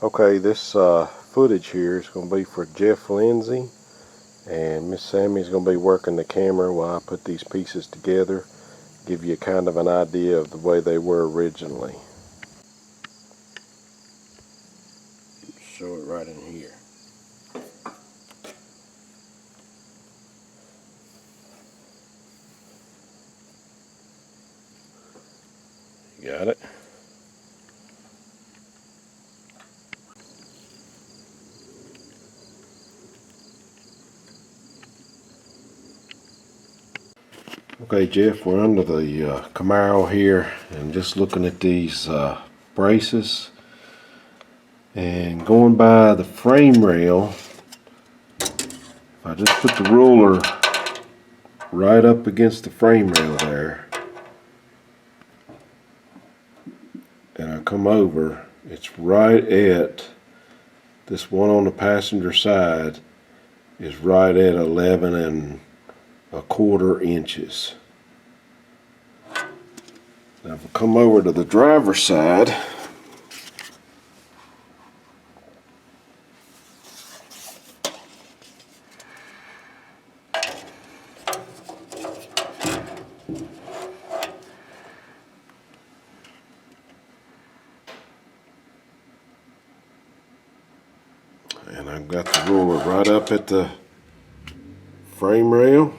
Okay, this footage here is going to be for Jeff Lindsey, and Miss Sammy's going to be working the camera while I put these pieces together, give you kind of an idea of the way they were originally. Show it right in here. You got it? Okay, Jeff, we're under the Camaro here and just looking at these braces and going by the frame rail. I just put the ruler right up against the frame rail there and I come over, it's right at this one on the passenger side is right at 11¼ inches. Now if I come over to the driver's side, and I've got the ruler right up at the frame rail.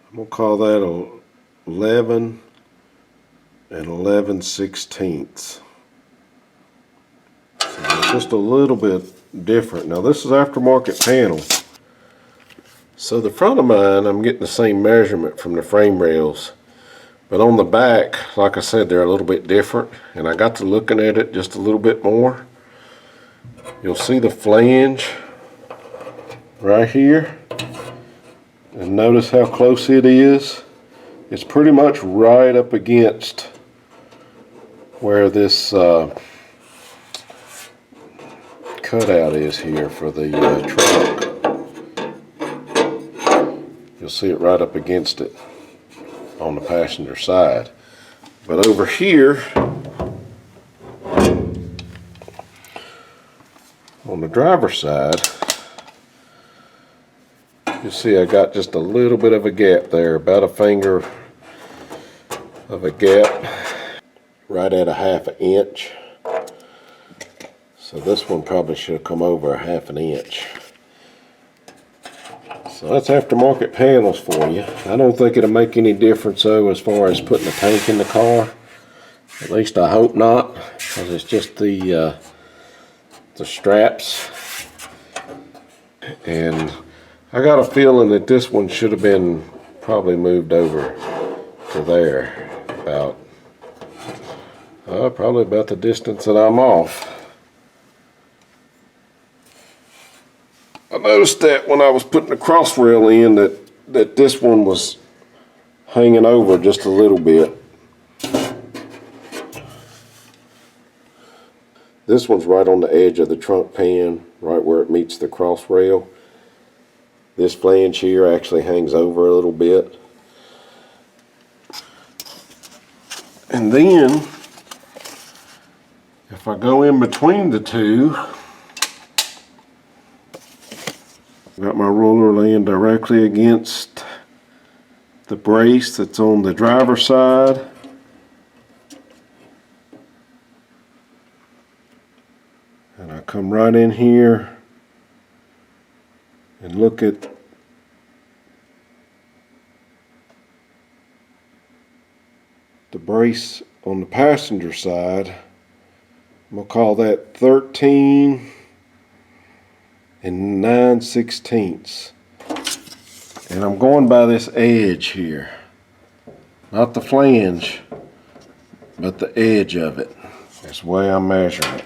I'm going to call that 11 11/16. So it's just a little bit different. Now this is aftermarket panel. So the front of mine, I'm getting the same measurement from the frame rails. But on the back, like I said, they're a little bit different. And I got to looking at it just a little bit more. You'll see the flange right here. And notice how close it is. It's pretty much right up against where this cutout is here for the trunk. You'll see it right up against it on the passenger side. But over here on the driver's side, you see I got just a little bit of a gap there, about a finger of a gap, right at 1/2 inch. So this one probably should have come over 1/2 inch. So that's aftermarket panels for you. I don't think it'll make any difference though as far as putting a tank in the car. At least I hope not, because it's just the straps. And I got a feeling that this one should have been probably moved over to there, about probably about the distance that I'm off. I noticed that when I was putting the cross rail in that this one was hanging over just a little bit. This one's right on the edge of the trunk pan, right where it meets the cross rail. This flange here actually hangs over a little bit. And then, if I go in between the two, got my ruler laying directly against the brace that's on the driver's side. And I come right in here and look at the brace on the passenger side. I'm going to call that 13 9/16. And I'm going by this edge here. Not the flange, but the edge of it. That's the way I'm measuring it.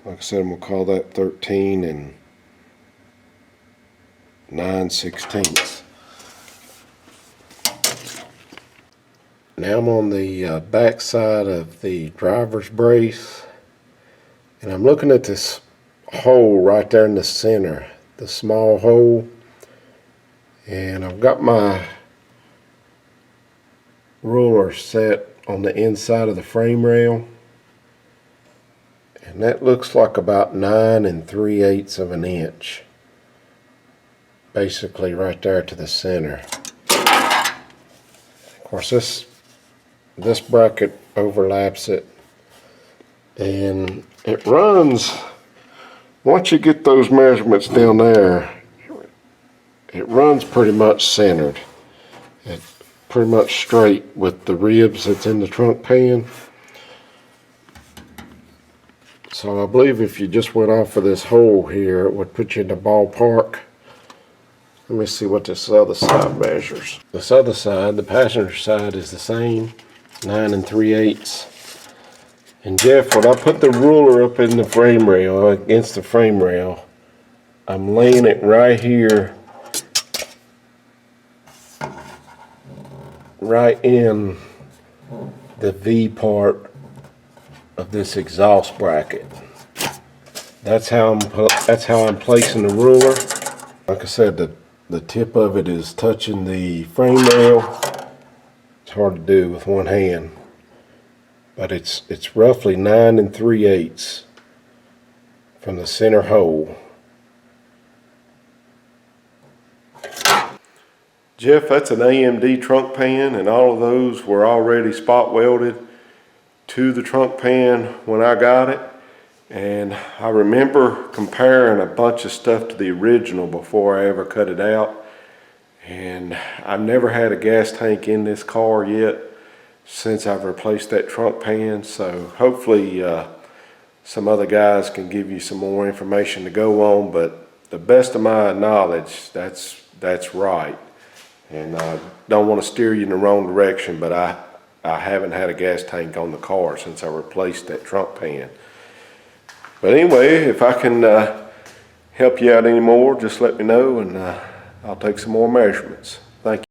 Like I said, I'm going to call that 13 9/16. Now I'm on the back side of the driver's brace, and I'm looking at this hole right there in the center, the small hole, and I've got my ruler set on the inside of the frame rail, and that looks like about 9 3/8 of an inch, basically right there to the center. Of course, this bracket overlaps it, and it runs, once you get those measurements down there, it runs pretty much centered. It's pretty much straight with the ribs that's in the trunk pan. So I believe if you just went off of this hole here, it would put you in the ballpark. Let me see what this other side measures. This other side, the passenger side, is the same, 9 3/8. And Jeff, when I put the ruler up in the frame rail, against the frame rail, I'm laying it right here, right in the V part of this exhaust bracket. That's how I'm placing the ruler. Like I said, the tip of it is touching the frame rail. It's hard to do with one hand, but it's roughly 9 3/8 from the center hole. Jeff, that's an AMD trunk pan, and all of those were already spot welded to the trunk pan when I got it. And I remember comparing a bunch of stuff to the original before I ever cut it out. And I've never had a gas tank in this car yet since I've replaced that trunk pan. So hopefully some other guys can give you some more information to go on. But the best of my knowledge, that's right. And I don't want to steer you in the wrong direction, but I haven't had a gas tank on the car since I replaced that trunk pan. But anyway, if I can help you out anymore, just let me know, and I'll take some more measurements. Thank you.